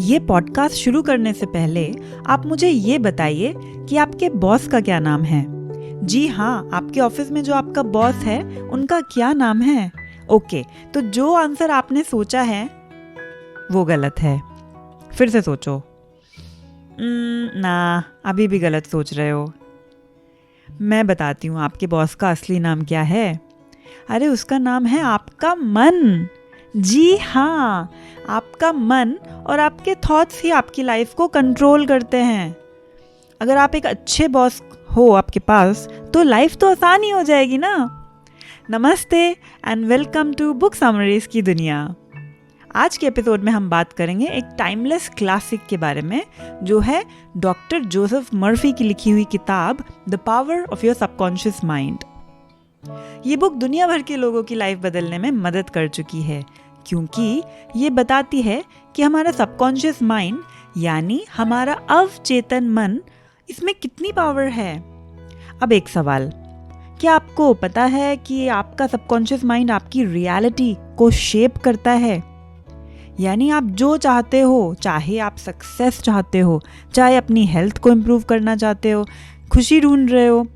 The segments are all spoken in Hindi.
ये पॉडकास्ट शुरू करने से पहले आप मुझे ये बताइए कि आपके बॉस का क्या नाम है। जी हाँ, आपके ऑफिस में जो आपका बॉस है उनका क्या नाम है। ओके, तो जो आंसर आपने सोचा है वो गलत है। फिर से सोचो। ना, अभी भी गलत सोच रहे हो। मैं बताती हूँ आपके बॉस का असली नाम क्या है। अरे उसका नाम है आपका मन। जी हाँ, आपका मन और आपके थॉट्स ही आपकी लाइफ को कंट्रोल करते हैं। अगर आप एक अच्छे बॉस हो आपके पास तो लाइफ तो आसान ही हो जाएगी ना। नमस्ते and welcome to book summaries की दुनिया। आज के एपिसोड में हम बात करेंगे एक टाइमलेस क्लासिक के बारे में, जो है डॉक्टर जोसेफ मर्फी की लिखी हुई किताब the power of your subconscious mind. ये बुक दुनिया भर के लोगों की लाइफ बदलने में मदद कर चुकी है, क्योंकि ये बताती है कि हमारा सबकॉन्शियस माइंड यानी हमारा अवचेतन मन, इसमें कितनी पावर है। अब एक सवाल, क्या आपको पता है कि आपका सबकॉन्शियस माइंड आपकी रियलिटी को शेप करता है? यानी आप जो चाहते हो, चाहे आप सक्सेस चाहते हो, चाहे अपनी हेल्थ को इम्प्रूव करना चाहते हो, खुशी ढूंढ रहे हो,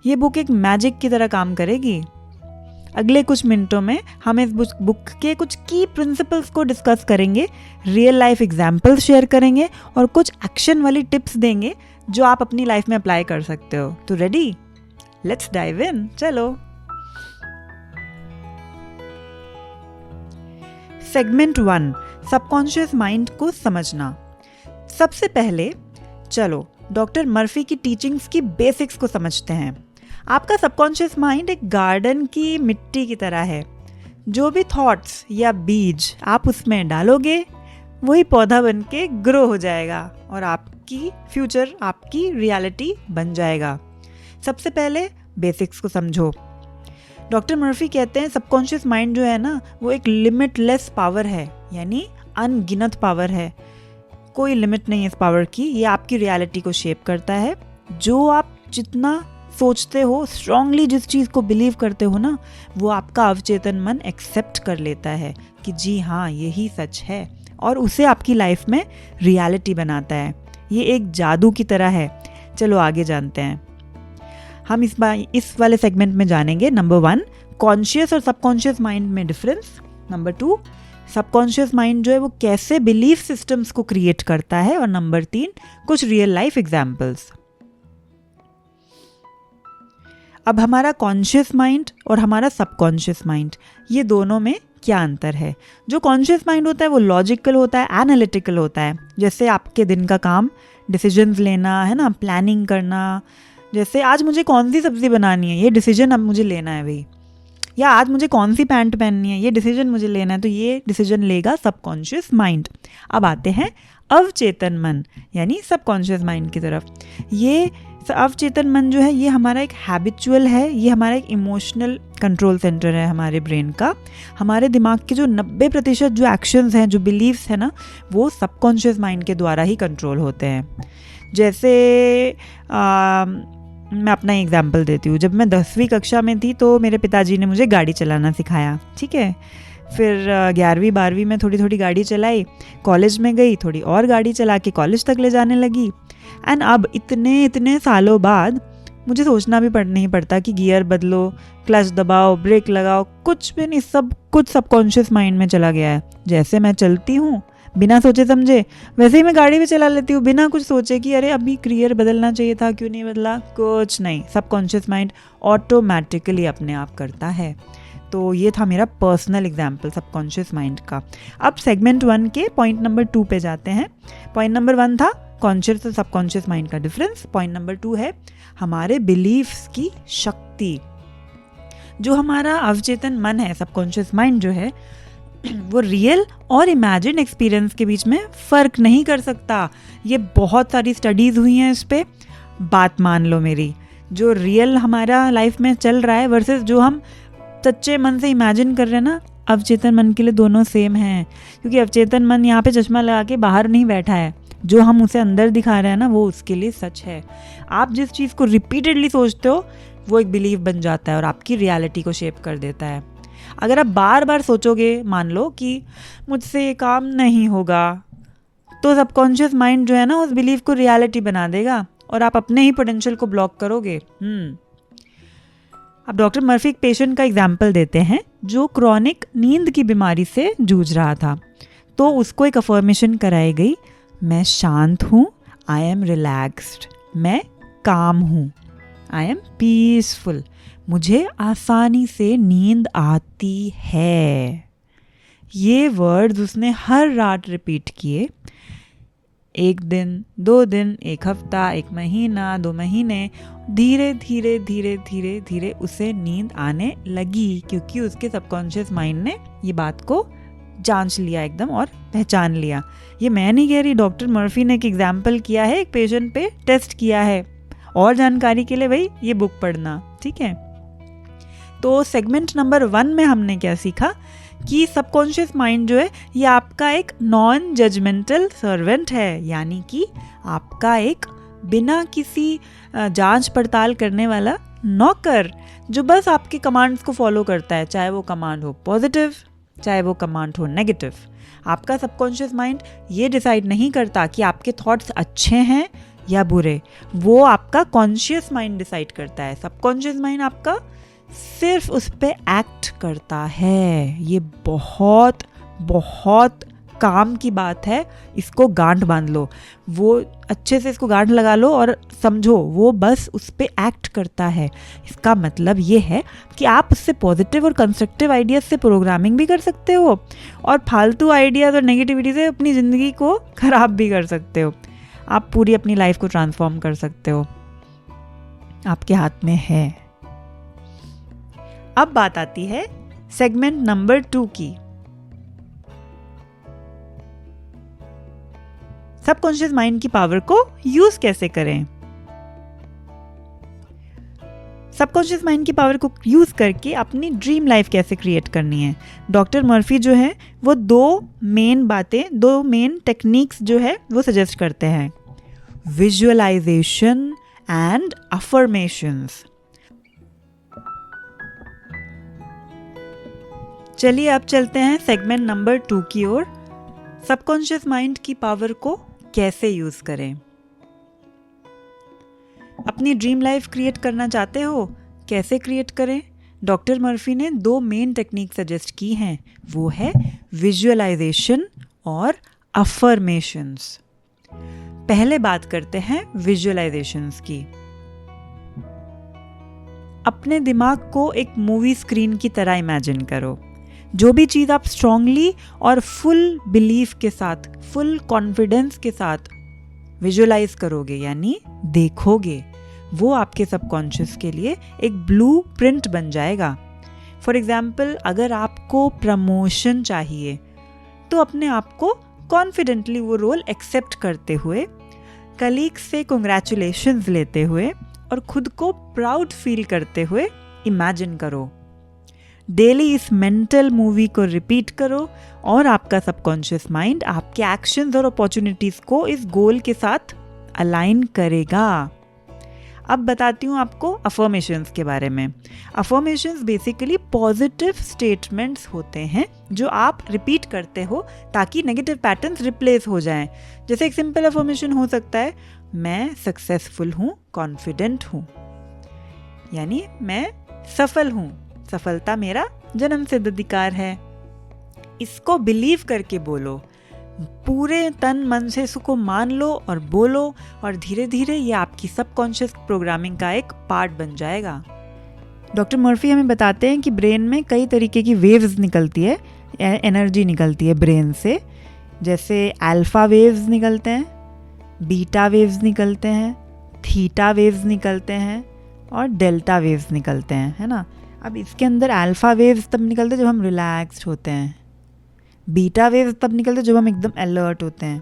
ये बुक एक मैजिक की तरह काम करेगी। अगले कुछ मिनटों में हम इस बुक के कुछ की प्रिंसिपल्स को डिस्कस करेंगे, रियल लाइफ एग्जाम्पल्स शेयर करेंगे और कुछ एक्शन वाली टिप्स देंगे जो आप अपनी लाइफ में अप्लाई कर सकते हो। तो रेडी? Let's dive in. चलो। सेगमेंट 1, सबकॉन्शियस माइंड को समझना। सबसे पहले चलो डॉक्टर मर्फी की टीचिंग्स की बेसिक्स को समझते हैं। आपका सबकॉन्शियस माइंड एक गार्डन की मिट्टी की तरह है। जो भी थॉट्स या बीज आप उसमें डालोगे वही पौधा बन के ग्रो हो जाएगा और आपकी फ्यूचर, आपकी रियलिटी बन जाएगा। सबसे पहले बेसिक्स को समझो। डॉक्टर मर्फी कहते हैं सबकॉन्शियस माइंड जो है ना, वो एक लिमिटलेस पावर है, यानी अनगिनत पावर है। कोई लिमिट नहीं है इस पावर की। ये आपकी रियलिटी को शेप करता है। जो आप जितना सोचते हो, स्ट्रांगली जिस चीज़ को बिलीव करते हो ना, वो आपका अवचेतन मन एक्सेप्ट कर लेता है कि जी हाँ, यही सच है, और उसे आपकी लाइफ में रियलिटी बनाता है। ये एक जादू की तरह है। चलो आगे जानते हैं। हम इस वाले सेगमेंट में जानेंगे नंबर 1, कॉन्शियस और सबकॉन्शियस माइंड में डिफरेंस। नंबर 2, सबकॉन्शियस माइंड जो है वो कैसे बिलीफ सिस्टम्स को क्रिएट करता है। और नंबर 3, कुछ रियल लाइफ एग्जाम्पल्स। अब हमारा कॉन्शियस माइंड और हमारा सबकॉन्शियस माइंड, ये दोनों में क्या अंतर है? जो कॉन्शियस माइंड होता है वो लॉजिकल होता है, एनालिटिकल होता है। जैसे आपके दिन का काम, डिसीजंस लेना है ना, प्लानिंग करना। जैसे आज मुझे कौन सी सब्ज़ी बनानी है, ये डिसीजन अब मुझे लेना है भाई। या आज मुझे कौन सी पैंट पहननी है, ये डिसीजन मुझे लेना है, तो ये डिसीजन लेगा सबकॉन्शियस माइंड। अब आते हैं अवचेतन मन यानी सबकॉन्शियस माइंड की तरफ। ये अवचेतन मन जो है ये हमारा एक हैबिचुअल है, ये हमारा एक इमोशनल कंट्रोल सेंटर है हमारे ब्रेन का। हमारे दिमाग के जो 90% जो एक्शंस हैं, जो बिलीव्स हैं ना, वो सबकॉन्शियस माइंड के द्वारा ही कंट्रोल होते हैं। जैसे मैं अपना एग्जाम्पल देती हूँ। जब मैं 10वीं कक्षा में थी तो मेरे पिताजी ने मुझे गाड़ी चलाना सिखाया, ठीक है। फिर 11वीं 12वीं में थोड़ी थोड़ी गाड़ी चलाई, कॉलेज में गई, थोड़ी और गाड़ी चला के कॉलेज तक ले जाने लगी। एंड अब इतने सालों बाद मुझे सोचना भी नहीं पड़ता कि गियर बदलो, क्लच दबाओ, ब्रेक लगाओ, कुछ भी नहीं, सब कुछ सबकॉन्शियस माइंड में चला गया है। जैसे मैं चलती हूँ बिना सोचे समझे, वैसे ही मैं गाड़ी भी चला लेती हूँ बिना कुछ सोचे कि अरे अभी गियर बदलना चाहिए था, क्यों नहीं बदला, कुछ नहीं। सबकॉन्शियस माइंड ऑटोमेटिकली अपने आप करता है। तो ये था मेरा पर्सनल एग्जाम्पल सबकॉन्शियस माइंड का। अब सेगमेंट 1 के पॉइंट नंबर 2 पे जाते हैं। पॉइंट नंबर 1 था कॉन्शियस और सबकॉन्शियस माइंड का डिफरेंस। पॉइंट नंबर 2 है हमारे बिलीफ्स की शक्ति। जो हमारा अवचेतन मन है, सबकॉन्शियस माइंड जो है, वो रियल और इमेजिन एक्सपीरियंस के बीच में फ़र्क नहीं कर सकता। ये बहुत सारी स्टडीज़ हुई हैं इस पे। बात मान लो मेरी, जो रियल हमारा लाइफ में चल रहा है वर्सेस जो हम सच्चे मन से इमेजिन कर रहे हैं ना, अवचेतन मन के लिए दोनों सेम हैं। क्योंकि अवचेतन मन यहाँ पे चश्मा लगा के बाहर नहीं बैठा है, जो हम उसे अंदर दिखा रहे हैं ना, वो उसके लिए सच है। आप जिस चीज़ को रिपीटेडली सोचते हो वो एक बिलीफ बन जाता है और आपकी रियलिटी को शेप कर देता है। अगर आप बार बार सोचोगे, मान लो कि मुझसे ये काम नहीं होगा, तो सबकॉन्शियस माइंड जो है ना उस बिलीफ को रियलिटी बना देगा और आप अपने ही पोटेंशियल को ब्लॉक करोगे। अब डॉक्टर मर्फी एक पेशेंट का एग्जाम्पल देते हैं जो क्रॉनिक नींद की बीमारी से जूझ रहा था। तो उसको एक अफर्मेशन कराई गई, मैं शांत हूँ, आई एम रिलैक्स्ड, मैं काम हूँ, आई एम पीसफुल, मुझे आसानी से नींद आती है। ये वर्ड्स उसने हर रात रिपीट किए। 1 दिन, 2 दिन, 1 हफ्ता, 1 महीना, 2 महीने, धीरे धीरे धीरे धीरे धीरे उसे नींद आने लगी, क्योंकि उसके सबकॉन्शियस माइंड ने ये बात को जांच लिया एकदम और पहचान लिया। ये मैं नहीं कह रही, डॉक्टर मर्फी ने एक एग्जाम्पल किया है, एक पेशेंट पे टेस्ट किया है। और जानकारी के लिए भाई ये बुक पढ़ना, ठीक है। तो सेगमेंट नंबर 1 में हमने क्या सीखा कि सबकॉन्शियस माइंड जो है ये आपका एक नॉन जजमेंटल सर्वेंट है, यानी कि आपका एक बिना किसी जांच पड़ताल करने वाला नौकर जो बस आपके कमांड्स को फॉलो करता है, चाहे वो कमांड हो पॉजिटिव, चाहे वो कमांड हो नेगेटिव। आपका सबकॉन्शियस माइंड ये डिसाइड नहीं करता कि आपके थॉट्स अच्छे हैं या बुरे, वो आपका कॉन्शियस माइंड डिसाइड करता है। सबकॉन्शियस माइंड आपका सिर्फ उस पे एक्ट करता है। ये बहुत बहुत काम की बात है, इसको गांठ बांध लो, वो अच्छे से इसको गांठ लगा लो और समझो वो बस उस पे एक्ट करता है। इसका मतलब ये है कि आप उससे पॉजिटिव और कंस्ट्रक्टिव आइडियाज से प्रोग्रामिंग भी कर सकते हो और फालतू आइडियाज और नेगेटिविटी से अपनी ज़िंदगी को ख़राब भी कर सकते हो। आप पूरी अपनी लाइफ को ट्रांसफॉर्म कर सकते हो, आपके हाथ में है। अब बात आती है सेगमेंट नंबर 2 की। सबकॉन्शियस माइंड की पावर को यूज कैसे करें। सबकॉन्शियस माइंड की पावर को यूज करके अपनी ड्रीम लाइफ कैसे क्रिएट करनी है। डॉक्टर मर्फी जो है वो 2 मेन टेक्निक्स जो है वो सजेस्ट करते हैं, विजुअलाइजेशन एंड अफर्मेशंस। चलिए अब चलते हैं सेगमेंट नंबर 2 की ओर। सबकॉन्शियस माइंड की पावर को कैसे यूज करें। अपनी ड्रीम लाइफ क्रिएट करना चाहते हो, कैसे क्रिएट करें। डॉक्टर मर्फी ने 2 मेन टेक्निक सजेस्ट की हैं, वो है विजुअलाइजेशन और अफर्मेशंस। पहले बात करते हैं विजुअलाइजेशंस की। अपने दिमाग को एक मूवी स्क्रीन की तरह इमेजिन करो। जो भी चीज़ आप स्ट्रांगली और फुल बिलीफ के साथ, फुल कॉन्फिडेंस के साथ विजुअलाइज करोगे यानी देखोगे, वो आपके सबकॉन्शियस के लिए एक ब्लू प्रिंट बन जाएगा। फॉर एग्जाम्पल, अगर आपको प्रमोशन चाहिए तो अपने आप को कॉन्फिडेंटली वो रोल एक्सेप्ट करते हुए, कलीग से कंग्रेचुलेशंस लेते हुए और खुद को प्राउड फील करते हुए इमेजिन करो। डेली इस मेंटल मूवी को रिपीट करो और आपका सबकॉन्शियस माइंड आपके एक्शंस और अपॉर्चुनिटीज को इस गोल के साथ अलाइन करेगा। अब बताती हूँ आपको अफर्मेशंस के बारे में। अफर्मेशंस बेसिकली पॉजिटिव स्टेटमेंट्स होते हैं जो आप रिपीट करते हो ताकि नेगेटिव पैटर्न्स रिप्लेस हो जाएं। जैसे एक सिंपल अफर्मेशन हो सकता है, मैं सक्सेसफुल हूँ, कॉन्फिडेंट हूँ, यानी मैं सफल हूँ, सफलता मेरा जन्मसिद्ध अधिकार है। इसको बिलीव करके बोलो, पूरे तन मन से इसको मान लो और बोलो और धीरे धीरे ये आपकी सबकॉन्शियस प्रोग्रामिंग का एक पार्ट बन जाएगा। डॉक्टर मर्फी हमें बताते हैं कि ब्रेन में कई तरीके की वेव्स निकलती है, एनर्जी निकलती है ब्रेन से। जैसे अल्फा वेव्स निकलते हैं, बीटा वेव्स निकलते हैं, थीटा वेव्स निकलते हैं और डेल्टा वेव्स निकलते हैं, है ना। अब इसके अंदर अल्फा वेव्स तब निकलते हैं जब हम रिलैक्स्ड होते हैं, बीटा वेव्स तब निकलते हैं जब हम एकदम अलर्ट होते हैं,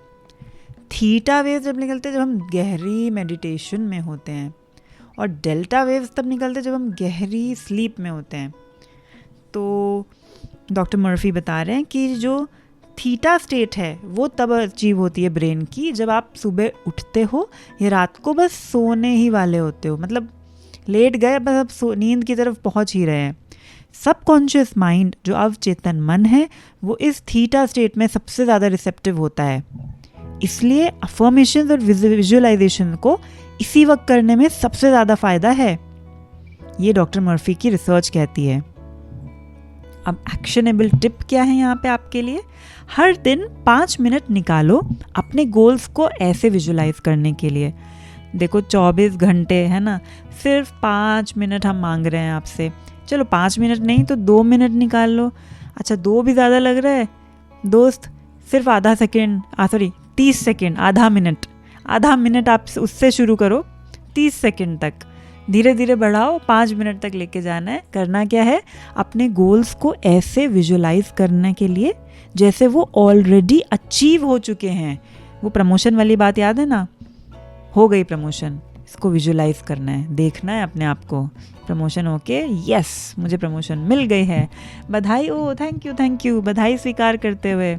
थीटा वेव्स जब निकलते हैं जब हम गहरी मेडिटेशन में होते हैं और डेल्टा वेव्स तब निकलते हैं जब हम गहरी स्लीप में होते हैं। तो डॉक्टर मर्फी बता रहे हैं कि जो थीटा स्टेट है वो तब अचीव होती है ब्रेन की जब आप सुबह उठते हो या रात को बस सोने ही वाले होते हो, मतलब लेट गए बस अब नींद की तरफ पहुंच ही रहे हैं। सबकॉन्शियस माइंड जो अवचेतन मन है वो इस थीटा स्टेट में सबसे ज़्यादा रिसेप्टिव होता है। इसलिए अफर्मेशन और विजुअलाइजेशन को इसी वक्त करने में सबसे ज़्यादा फायदा है, ये डॉक्टर मर्फी की रिसर्च कहती है। अब एक्शनेबल टिप क्या है यहाँ पे आपके लिए? हर दिन 5 मिनट निकालो अपने गोल्स को ऐसे विजुलाइज करने के लिए। देखो 24 घंटे है ना, सिर्फ 5 मिनट हम मांग रहे हैं आपसे। चलो 5 मिनट नहीं तो 2 मिनट निकाल लो। अच्छा 2 भी ज़्यादा लग रहा है दोस्त, सिर्फ 30 सेकेंड, आधा मिनट आप उससे शुरू करो, 30 सेकेंड तक धीरे धीरे बढ़ाओ, 5 मिनट तक लेके जाना है। करना क्या है? अपने गोल्स को ऐसे विजुलाइज करने के लिए जैसे वो ऑलरेडी अचीव हो चुके हैं। वो प्रमोशन वाली बात याद है ना, हो गई प्रमोशन, इसको विजुलाइज करना है, देखना है अपने आप को प्रमोशन होके, यस मुझे प्रमोशन मिल गई है, बधाई, ओ थैंक यू, बधाई स्वीकार करते हुए,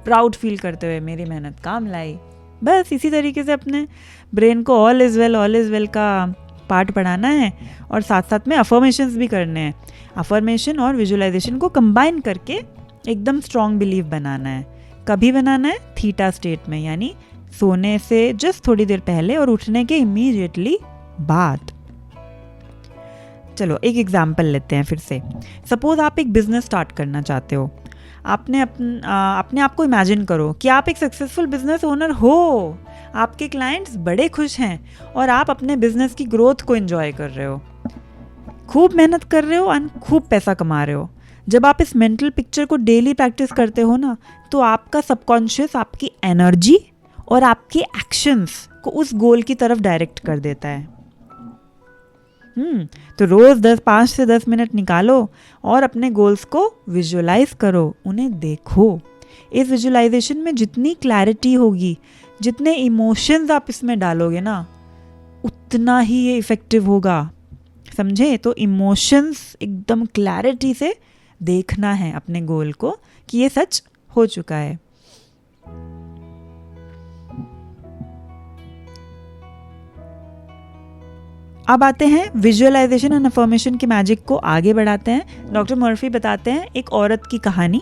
प्राउड फील करते हुए मेरी मेहनत काम लाई। बस इसी तरीके से अपने ब्रेन को ऑल इज़ वेल का पार्ट पढ़ाना है और साथ साथ में अफर्मेशंस भी करने हैं। अफर्मेशन और विजुअलाइजेशन को कंबाइन करके एकदम स्ट्रॉन्ग बिलीव बनाना है। कभी बनाना है? थीटा स्टेट में, यानी सोने से जस्ट थोड़ी देर पहले और उठने के इमीडिएटली बाद। चलो एक एग्जाम्पल लेते हैं फिर से। सपोज आप एक बिजनेस स्टार्ट करना चाहते हो। अपने आप को इमेजिन करो कि आप एक सक्सेसफुल बिजनेस ओनर हो, आपके क्लाइंट्स बड़े खुश हैं और आप अपने बिजनेस की ग्रोथ को एंजॉय कर रहे हो, खूब मेहनत कर रहे हो और खूब पैसा कमा रहे हो। जब आप इस मेंटल पिक्चर को डेली प्रैक्टिस करते हो ना, तो आपका सबकॉन्शियस आपकी एनर्जी और आपके एक्शंस को उस गोल की तरफ डायरेक्ट कर देता है। तो रोज़ 5 से 10 मिनट निकालो और अपने गोल्स को विजुअलाइज करो, उन्हें देखो। इस विजुअलाइजेशन में जितनी क्लैरिटी होगी, जितने इमोशंस आप इसमें डालोगे ना, उतना ही ये इफ़ेक्टिव होगा, समझे? तो इमोशंस एकदम क्लैरिटी से देखना है अपने गोल को कि ये सच हो चुका है। अब आते हैं विजुअलाइजेशन एंड अफर्मेशन के मैजिक को आगे बढ़ाते हैं। डॉक्टर मर्फी बताते हैं एक औरत की कहानी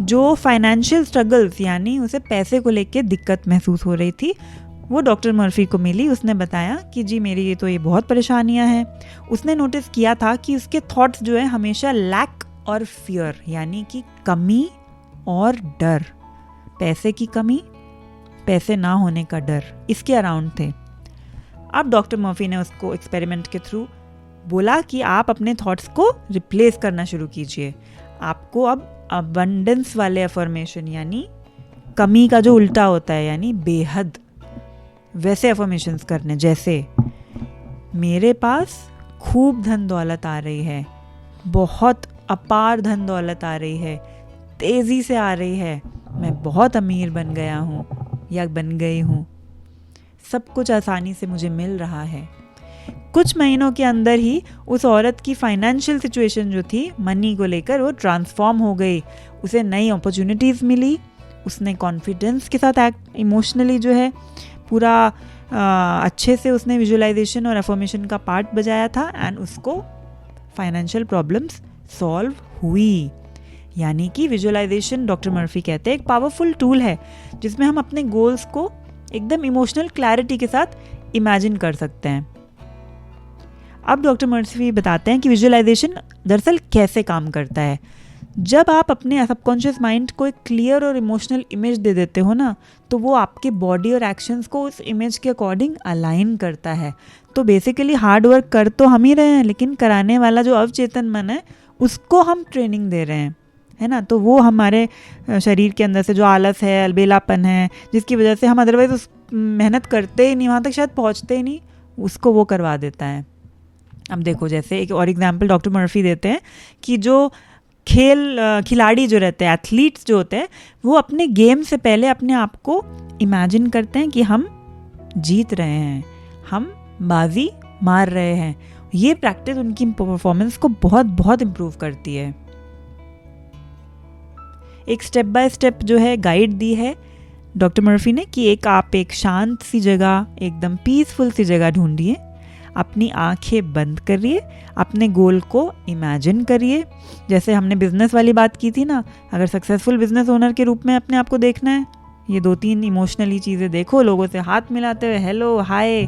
जो फाइनेंशियल स्ट्रगल्स, यानी उसे पैसे को लेके दिक्कत महसूस हो रही थी। वो डॉक्टर मर्फी को मिली, उसने बताया कि जी मेरी ये बहुत परेशानियां हैं। उसने नोटिस किया था कि उसके थॉट्स जो है हमेशा लैक और फियर, यानी कि कमी और डर, पैसे की कमी, पैसे ना होने का डर, इसके अराउंड थे। अब डॉक्टर मर्फी ने उसको एक्सपेरिमेंट के थ्रू बोला कि आप अपने थॉट्स को रिप्लेस करना शुरू कीजिए। आपको अब अबंडेंस वाले अफर्मेशन, यानी कमी का जो उल्टा होता है, यानी बेहद, वैसे अफर्मेशंस करने, जैसे मेरे पास खूब धन दौलत आ रही है, बहुत अपार धन दौलत आ रही है, तेज़ी से आ रही है, मैं बहुत अमीर बन गया हूँ या बन गई हूँ, सब कुछ आसानी से मुझे मिल रहा है। कुछ महीनों के अंदर ही उस औरत की फाइनेंशियल सिचुएशन जो थी मनी को लेकर, वो ट्रांसफॉर्म हो गई। उसे नई अपॉर्चुनिटीज़ मिली, उसने कॉन्फिडेंस के साथ इमोशनली जो है पूरा अच्छे से उसने विजुअलाइजेशन और अफर्मेशन का पार्ट बजाया था एंड उसको फाइनेंशियल प्रॉब्लम्स सॉल्व हुई। यानी कि विजुअलाइजेशन, डॉक्टर मर्फी कहते हैं, एक पावरफुल टूल है जिसमें हम अपने गोल्स को एकदम इमोशनल क्लैरिटी के साथ इमेजिन कर सकते हैं। अब डॉक्टर मर्फी बताते हैं कि विजुअलाइजेशन दरअसल कैसे काम करता है। जब आप अपने सबकॉन्शियस माइंड को एक क्लियर और इमोशनल इमेज दे देते हो ना, तो वो आपके बॉडी और एक्शंस को उस इमेज के अकॉर्डिंग अलाइन करता है। तो बेसिकली हार्ड वर्क कर तो हम ही रहे हैं, लेकिन कराने वाला जो अवचेतन मन है उसको हम ट्रेनिंग दे रहे हैं, है ना। तो वो हमारे शरीर के अंदर से जो आलस है, अलबेलापन है, जिसकी वजह से हम अदरवाइज उस मेहनत करते ही नहीं, वहाँ तक शायद पहुँचते ही नहीं, उसको वो करवा देता है। अब देखो, जैसे एक और एग्जाम्पल डॉक्टर मर्फी देते हैं कि जो खिलाड़ी जो रहते हैं, एथलीट्स जो होते हैं, वो अपने गेम से पहले अपने आप को इमेजिन करते हैं कि हम जीत रहे हैं, हम बाजी मार रहे हैं। ये प्रैक्टिस उनकी परफॉर्मेंस को बहुत बहुत इम्प्रूव करती है। एक स्टेप बाय स्टेप जो है गाइड दी है डॉक्टर मर्फी ने कि आप एक शांत सी जगह, एकदम पीसफुल सी जगह ढूंढिए, अपनी आंखें बंद करिए, अपने गोल को इमेजिन करिए। जैसे हमने बिजनेस वाली बात की थी ना, अगर सक्सेसफुल बिजनेस ओनर के रूप में अपने आप को देखना है, ये 2-3 इमोशनली चीज़ें देखो, लोगों से हाथ मिलाते हुए, हेलो हाय,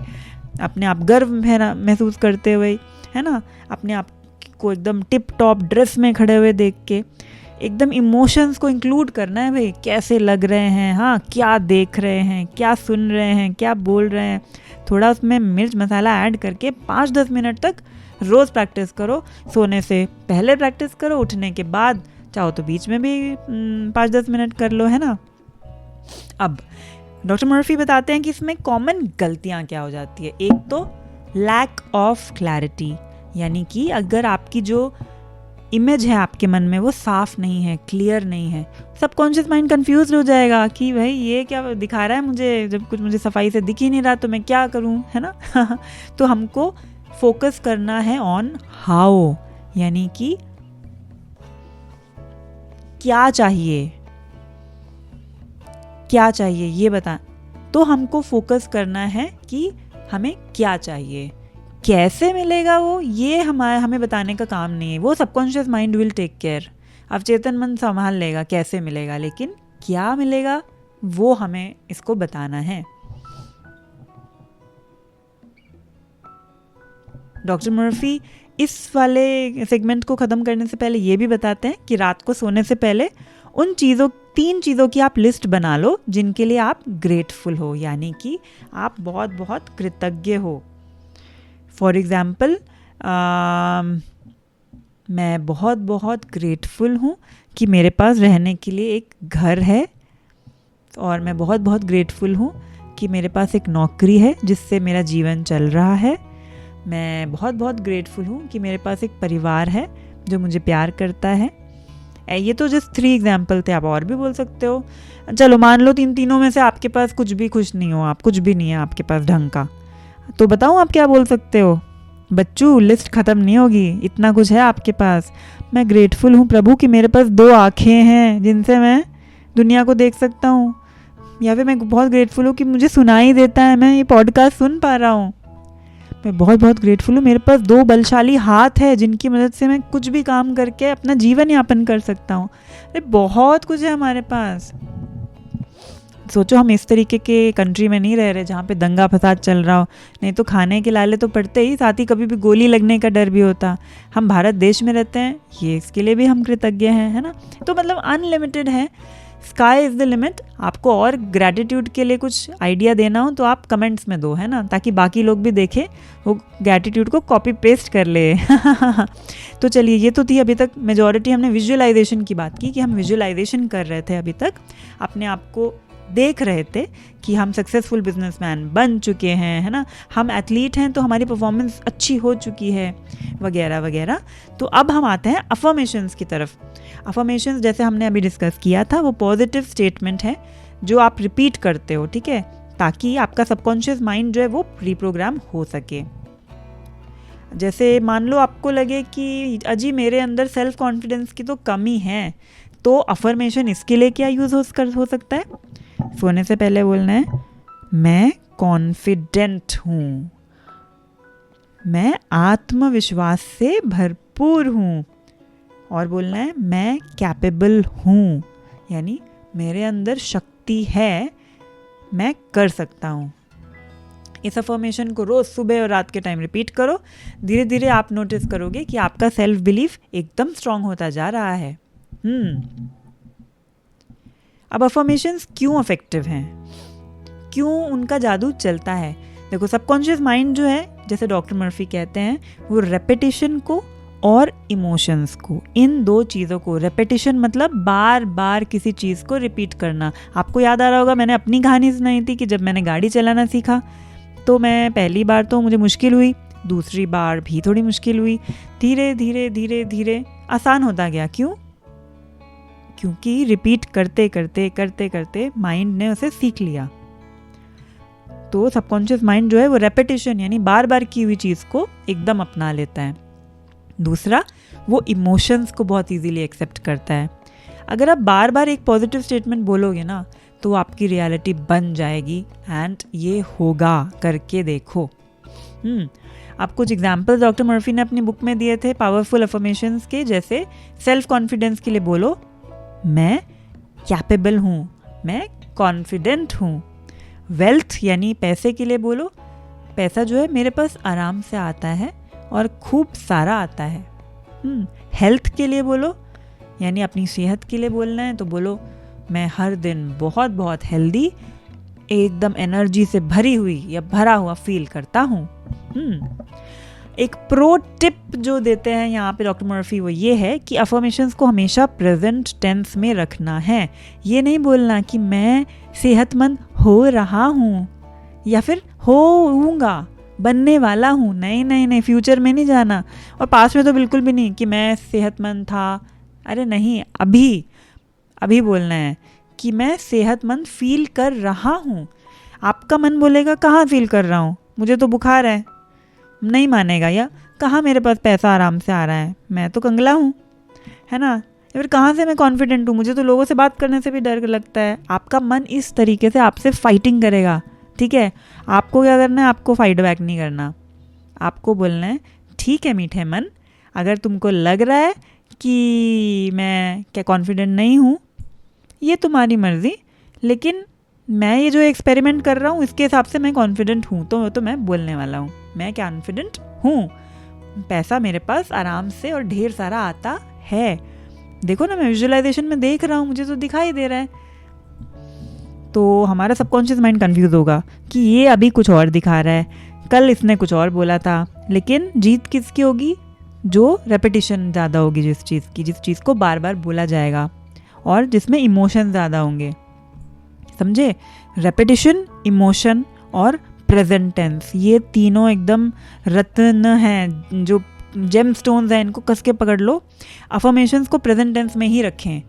अपने आप गर्व महसूस करते हुए, है ना, अपने आप को एकदम टिप टॉप ड्रेस में खड़े हुए देख के एकदम इमोशंस को इंक्लूड करना है भाई, कैसे लग रहे हैं, हाँ क्या देख रहे हैं, क्या सुन रहे हैं, क्या बोल रहे हैं, थोड़ा उसमें मिर्च मसाला ऐड करके 5-10 मिनट तक रोज़ प्रैक्टिस करो। सोने से पहले प्रैक्टिस करो, उठने के बाद, चाहो तो बीच में भी 5-10 मिनट कर लो, है ना। अब डॉक्टर मर्फी बताते हैं कि इसमें कॉमन गलतियाँ क्या हो जाती है। एक तो लैक ऑफ क्लैरिटी, यानी कि अगर आपकी जो इमेज है आपके मन में वो साफ नहीं है, क्लियर नहीं है, सबकॉन्शियस माइंड कंफ्यूज हो जाएगा कि भाई ये क्या दिखा रहा है मुझे, जब कुछ मुझे सफाई से दिख ही नहीं रहा तो मैं क्या करूं, है ना। तो हमको फोकस करना है ऑन हाउ, यानी कि क्या चाहिए, क्या चाहिए ये बता। तो हमको फोकस करना है कि हमें क्या चाहिए, कैसे मिलेगा वो, ये हमें बताने का काम नहीं है, वो subconscious mind will take care. अब चेतन मन संभाल लेगा कैसे मिलेगा, लेकिन क्या मिलेगा वो हमें इसको बताना है। डॉक्टर मर्फी इस वाले सेगमेंट को ख़त्म करने से पहले ये भी बताते हैं कि रात को सोने से पहले उन 3 चीज़ों की आप लिस्ट बना लो जिनके लिए आप ग्रेटफुल हो, यानी कि आप बहुत बहुत कृतज्ञ हो। फॉर एग्ज़ाम्पल, मैं बहुत बहुत ग्रेटफुल हूँ कि मेरे पास रहने के लिए एक घर है, और मैं बहुत बहुत ग्रेटफुल हूँ कि मेरे पास एक नौकरी है जिससे मेरा जीवन चल रहा है। मैं बहुत बहुत ग्रेटफुल हूँ कि मेरे पास एक परिवार है जो मुझे प्यार करता है। ये तो जस्ट 3 एग्जाम्पल थे, आप और भी बोल सकते हो। चलो मान लो तीनों में से आपके पास कुछ भी खुश नहीं हो, आप कुछ भी नहीं है आपके पास ढंग का, तो बताऊँ आप क्या बोल सकते हो? बच्चू, लिस्ट ख़त्म नहीं होगी, इतना कुछ है आपके पास। मैं ग्रेटफुल हूँ प्रभु कि मेरे पास 2 आँखें हैं जिनसे मैं दुनिया को देख सकता हूँ, या फिर मैं बहुत ग्रेटफुल हूँ कि मुझे सुनाई देता है, मैं ये पॉडकास्ट सुन पा रहा हूँ। मैं बहुत बहुत ग्रेटफुल हूँ मेरे पास 2 बलशाली हाथ है जिनकी मदद से मैं कुछ भी काम करके अपना जीवन यापन कर सकता हूँ। अरे बहुत कुछ है हमारे पास। सोचो हम इस तरीके के कंट्री में नहीं रह रहे जहाँ पे दंगा फसाद चल रहा हो, नहीं तो खाने के लाले तो पड़ते ही, साथ ही कभी भी गोली लगने का डर भी होता। हम भारत देश में रहते हैं, ये इसके लिए भी हम कृतज्ञ हैं, है ना। तो मतलब अनलिमिटेड है, स्काई इज़ द लिमिट। आपको और ग्रैटिट्यूड के लिए कुछ आइडिया देना हो तो आप कमेंट्स में दो, है ना, ताकि बाकी लोग भी देखें, वो ग्रैटिट्यूड को कॉपी पेस्ट कर ले। तो चलिए, ये तो थी अभी तक मेजॉरिटी, हमने विजुअलाइजेशन की बात की कि हम विजुअलाइजेशन कर रहे थे अभी तक, अपने आप को देख रहे थे कि हम सक्सेसफुल बिजनेसमैन बन चुके हैं, है ना, हम एथलीट हैं तो हमारी परफॉर्मेंस अच्छी हो चुकी है, वगैरह वगैरह। तो अब हम आते हैं अफर्मेशंस की तरफ। अफर्मेशंस जैसे हमने अभी डिस्कस किया था, वो पॉजिटिव स्टेटमेंट है जो आप रिपीट करते हो, ठीक है, ताकि आपका सबकॉन्शियस माइंड जो है वो प्रीप्रोग्राम हो सके। जैसे मान लो आपको लगे कि अजी मेरे अंदर सेल्फ कॉन्फिडेंस की तो कमी है, तो अफर्मेशन इसके लिए क्या यूज़ हो सकता है? सोने से पहले बोलना है मैं कॉन्फिडेंट हूँ, मैं आत्मविश्वास से भरपूर हूँ, और बोलना है मैं कैपेबल हूँ, यानी मेरे अंदर शक्ति है, मैं कर सकता हूँ। इस अफर्मेशन को रोज़ सुबह और रात के टाइम रिपीट करो। धीरे धीरे आप नोटिस करोगे कि आपका सेल्फ बिलीफ एकदम स्ट्रांग होता जा रहा है। अब अफर्मेशंस क्यों इफेक्टिव हैं, क्यों उनका जादू चलता है? देखो, सबकॉन्शियस माइंड जो है, जैसे डॉक्टर मर्फी कहते हैं, वो रेपिटेशन को और इमोशंस को, इन 2 चीज़ों को, रेपिटेशन मतलब बार बार किसी चीज़ को रिपीट करना। आपको याद आ रहा होगा, मैंने अपनी कहानी सुनाई थी कि जब मैंने गाड़ी चलाना सीखा तो मैं पहली बार तो मुझे मुश्किल हुई, दूसरी बार भी थोड़ी मुश्किल हुई, धीरे धीरे धीरे धीरे आसान होता गया। क्यों? क्योंकि रिपीट करते करते करते करते माइंड ने उसे सीख लिया। तो सबकॉन्शियस माइंड जो है वो रेपिटेशन यानी बार बार की हुई चीज़ को एकदम अपना लेता है। दूसरा, वो इमोशंस को बहुत इजीली एक्सेप्ट करता है। अगर आप बार बार एक पॉजिटिव स्टेटमेंट बोलोगे ना, तो आपकी रियलिटी बन जाएगी, एंड ये होगा, करके देखो। आप कुछ एग्जाम्पल्स डॉक्टर मर्फी ने अपनी बुक में दिए थे पावरफुल अफर्मेशंस के, जैसे सेल्फ कॉन्फिडेंस के लिए बोलो मैं कैपेबल हूँ, मैं कॉन्फिडेंट हूँ। वेल्थ यानी पैसे के लिए बोलो, पैसा जो है मेरे पास आराम से आता है और खूब सारा आता है। हेल्थ के लिए बोलो, यानी अपनी सेहत के लिए बोलना है तो बोलो मैं हर दिन बहुत बहुत हेल्दी, एकदम एनर्जी से भरी हुई या भरा हुआ फील करता हूँ। एक प्रो टिप जो देते हैं यहाँ पे डॉक्टर मर्फी वो ये है कि अफर्मेशंस को हमेशा प्रेजेंट टेंस में रखना है। ये नहीं बोलना कि मैं सेहतमंद हो रहा हूँ या फिर होऊंगा, बनने वाला हूँ। नहीं नहीं नहीं, फ्यूचर में नहीं जाना, और पास्ट में तो बिल्कुल भी नहीं कि मैं सेहतमंद था। अरे नहीं, अभी अभी बोलना है कि मैं सेहतमंद फील कर रहा हूँ। आपका मन बोलेगा कहाँ फील कर रहा हूँ, मुझे तो बुखार है, नहीं मानेगा। या कहाँ मेरे पास पैसा आराम से आ रहा है, मैं तो कंगला हूँ, है ना। या फिर कहाँ से मैं कॉन्फिडेंट हूँ, मुझे तो लोगों से बात करने से भी डर लगता है। आपका मन इस तरीके से आपसे फाइटिंग करेगा, ठीक है। आपको क्या करना है, आपको फाइट बैक नहीं करना, आपको बोलना है ठीक है मीठे मन, अगर तुमको लग रहा है कि मैं क्या कॉन्फिडेंट नहीं हूँ, ये तुम्हारी मर्ज़ी, लेकिन मैं ये जो एक्सपेरिमेंट कर रहा हूँ इसके हिसाब से मैं कॉन्फिडेंट हूँ, तो मैं बोलने वाला हूँ, मैं कॉन्फिडेंट हूँ। पैसा मेरे पास आराम से और ढेर सारा आता है। देखो ना, मैं विजुअलाइजेशन में देख रहा हूँ, मुझे तो दिखाई दे रहा है। तो हमारा सबकॉन्शियस माइंड कंफ्यूज होगा कि ये अभी कुछ और दिखा रहा है, कल इसने कुछ और बोला था। लेकिन जीत किसकी होगी? जो रेपिटिशन ज़्यादा होगी जिस चीज़ को बार बार बोला जाएगा और जिसमें इमोशन ज़्यादा होंगे। समझे? रेपिटिशन, इमोशन और प्रेजेंट टेंस, ये तीनों एकदम रत्न हैं, जो जेम स्टोन्स हैं, इनको कस के पकड़ लो। अफर्मेशंस को प्रेजेंट टेंस में ही रखें,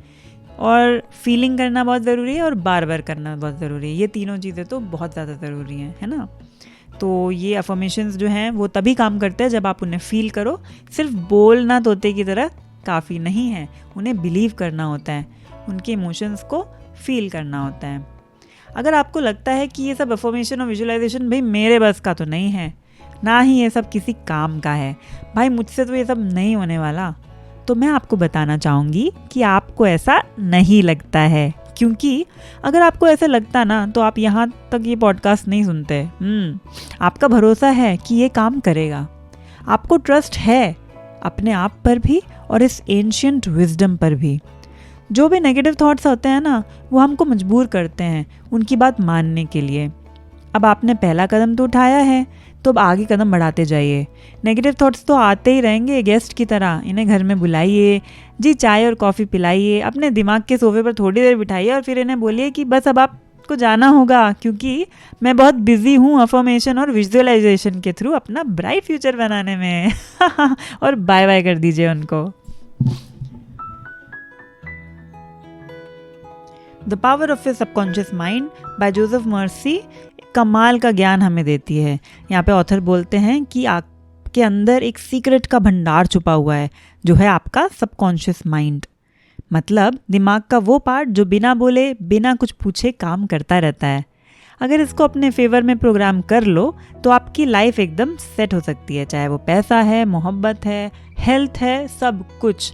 और फीलिंग करना बहुत ज़रूरी है और बार बार करना बहुत ज़रूरी है। ये तीनों चीज़ें तो बहुत ज़्यादा ज़रूरी हैं, है ना। तो ये अफर्मेशंस जो हैं वो तभी काम करते हैं जब आप उन्हें फील करो। सिर्फ बोलना तोते की तरह काफ़ी नहीं है, उन्हें बिलीव करना होता है, उनके इमोशंस को फील करना होता है। अगर आपको लगता है कि ये सब अफर्मेशन और विजुअलाइजेशन भाई मेरे बस का तो नहीं है, ना ही ये सब किसी काम का है, भाई मुझसे तो ये सब नहीं होने वाला, तो मैं आपको बताना चाहूँगी कि आपको ऐसा नहीं लगता है। क्योंकि अगर आपको ऐसा लगता ना तो आप यहाँ तक ये पॉडकास्ट नहीं सुनते। आपका भरोसा है कि ये काम करेगा, आपको ट्रस्ट है अपने आप पर भी और इस एंशिएंट विजडम पर भी। जो भी नेगेटिव थॉट्स होते हैं ना, वो हमको मजबूर करते हैं उनकी बात मानने के लिए। अब आपने पहला कदम तो उठाया है, तो अब आगे कदम बढ़ाते जाइए। नेगेटिव थॉट्स तो आते ही रहेंगे गेस्ट की तरह, इन्हें घर में बुलाइए जी, चाय और कॉफ़ी पिलाइए, अपने दिमाग के सोफे पर थोड़ी देर बिठाइए और फिर इन्हें बोलिए कि बस अब आपको जाना होगा, क्योंकि मैं बहुत बिजी हूँ अफर्मेशन और विजुअलाइजेशन के थ्रू अपना ब्राइट फ्यूचर बनाने में और बाय बाय कर दीजिए उनको। The power of A subconscious mind bye Joseph Murphy कमाल का ज्ञान हमें देती है। यहाँ पे ऑथर बोलते हैं कि आपके अंदर एक सीक्रेट का भंडार छुपा हुआ है, जो है आपका सबकॉन्शियस माइंड। मतलब दिमाग का वो पार्ट जो बिना बोले बिना कुछ पूछे काम करता रहता है। अगर इसको अपने फेवर में प्रोग्राम कर लो तो आपकी लाइफ एकदम सेट हो सकती है, चाहे वो पैसा है, मोहब्बत है, हेल्थ है, सब कुछ।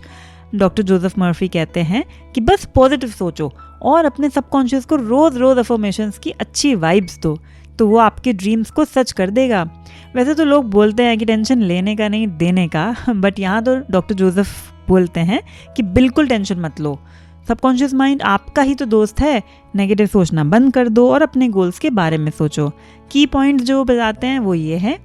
डॉक्टर जोसेफ मर्फी कहते हैं कि बस पॉजिटिव सोचो और अपने सबकॉन्शियस को रोज़ रोज़ अफर्मेशंस की अच्छी वाइब्स दो, तो वो आपके ड्रीम्स को सच कर देगा। वैसे तो लोग बोलते हैं कि टेंशन लेने का नहीं देने का, बट यहाँ तो डॉक्टर जोसेफ बोलते हैं कि बिल्कुल टेंशन मत लो, सबकॉन्शियस माइंड आपका ही तो दोस्त है। नेगेटिव सोचना बंद कर दो और अपने गोल्स के बारे में सोचो। की पॉइंट जो बताते हैं वो ये है।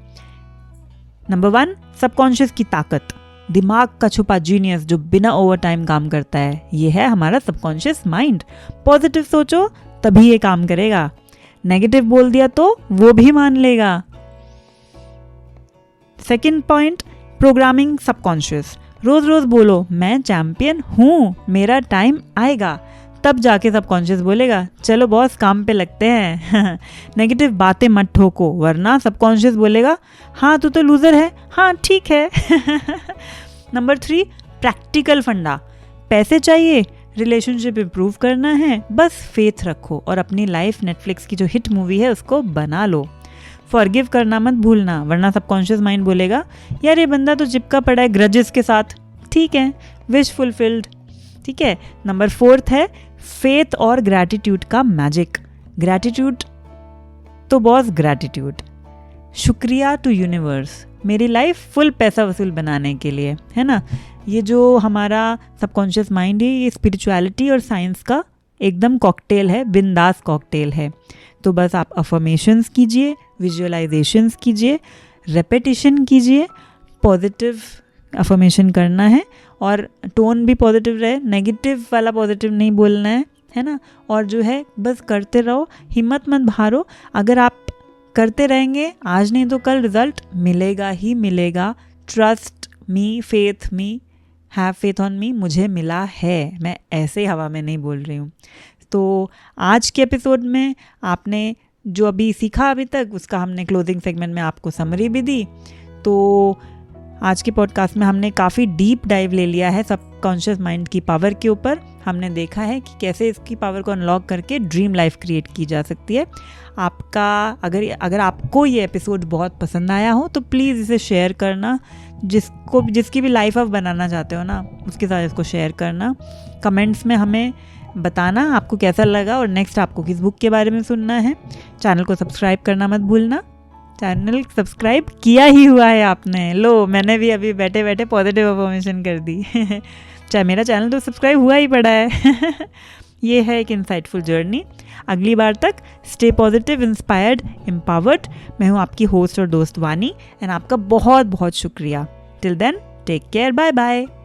नंबर 1, सबकॉन्शियस की ताकत, दिमाग का छुपा जीनियस जो बिना ओवर टाइम काम करता है, ये है हमारा सबकॉन्शियस माइंड। पॉजिटिव सोचो तभी ये काम करेगा, नेगेटिव बोल दिया तो वो भी मान लेगा। Second point, programming subconscious. रोज रोज बोलो मैं चैंपियन हूँ, मेरा टाइम आएगा, तब जाके सबकॉन्शियस बोलेगा चलो बॉस काम पे लगते हैं। नेगेटिव बातें मत ठोको, वरना सबकॉन्शियस बोलेगा हाँ तू तो लूजर है, हाँ ठीक है। नंबर 3, प्रैक्टिकल फंडा। पैसे चाहिए, रिलेशनशिप इंप्रूव करना है, बस फेथ रखो और अपनी लाइफ नेटफ्लिक्स की जो हिट मूवी है उसको बना लो। फॉरगिव करना मत भूलना, वरना सबकॉन्शियस माइंड बोलेगा यार ये बंदा तो चिपका पड़ा है ग्रजेस के साथ, ठीक है, विश फुलफिल्ड। ठीक है। नंबर 4 है फेथ और ग्रैटिट्यूड का मैजिक। ग्रैटिट्यूड तो बॉस ग्रैटिट्यूड। शुक्रिया टू यूनिवर्स मेरी लाइफ फुल पैसा वसूल बनाने के लिए, है ना। ये जो हमारा सबकॉन्शियस माइंड है ये स्पिरिचुअलिटी और साइंस का एकदम कॉकटेल है, बिंदास कॉकटेल है। तो बस आप अफर्मेशंस कीजिए, विजुअलाइजेशंस कीजिए, रेपिटेशन कीजिए, पॉजिटिव अफर्मेशन करना है और टोन भी पॉजिटिव रहे, नेगेटिव वाला पॉजिटिव नहीं बोलना है ना। और जो है बस करते रहो, हिम्मत मत हारो। अगर आप करते रहेंगे आज नहीं तो कल रिजल्ट मिलेगा ही मिलेगा। Trust me, faith me, have faith on me, मुझे मिला है, मैं ऐसे हवा में नहीं बोल रही हूँ। तो आज के एपिसोड में आपने जो अभी सीखा अभी तक उसका हमने क्लोजिंग सेगमेंट में आपको समरी भी दी। तो आज के पॉडकास्ट में हमने काफ़ी डीप डाइव ले लिया है सबकॉन्शियस माइंड की पावर के ऊपर। हमने देखा है कि कैसे इसकी पावर को अनलॉक करके ड्रीम लाइफ क्रिएट की जा सकती है। आपका अगर आपको ये एपिसोड बहुत पसंद आया हो तो प्लीज़ इसे शेयर करना। जिसकी भी लाइफ आप बनाना चाहते हो ना उसके साथ इसको शेयर करना। कमेंट्स में हमें बताना आपको कैसा लगा और नेक्स्ट आपको किस बुक के बारे में सुनना है। चैनल को सब्सक्राइब करना मत भूलना। चैनल सब्सक्राइब किया ही हुआ है आपने, लो मैंने भी अभी बैठे बैठे पॉजिटिव अफर्मेशन कर दी चाहे मेरा चैनल तो सब्सक्राइब हुआ ही पड़ा है ये है एक इंसाइटफुल जर्नी। अगली बार तक स्टे पॉजिटिव, इंस्पायर्ड, एम्पावर्ड। मैं हूँ आपकी होस्ट और दोस्त वानी एंड आपका बहुत बहुत शुक्रिया। Till then take care, bye bye.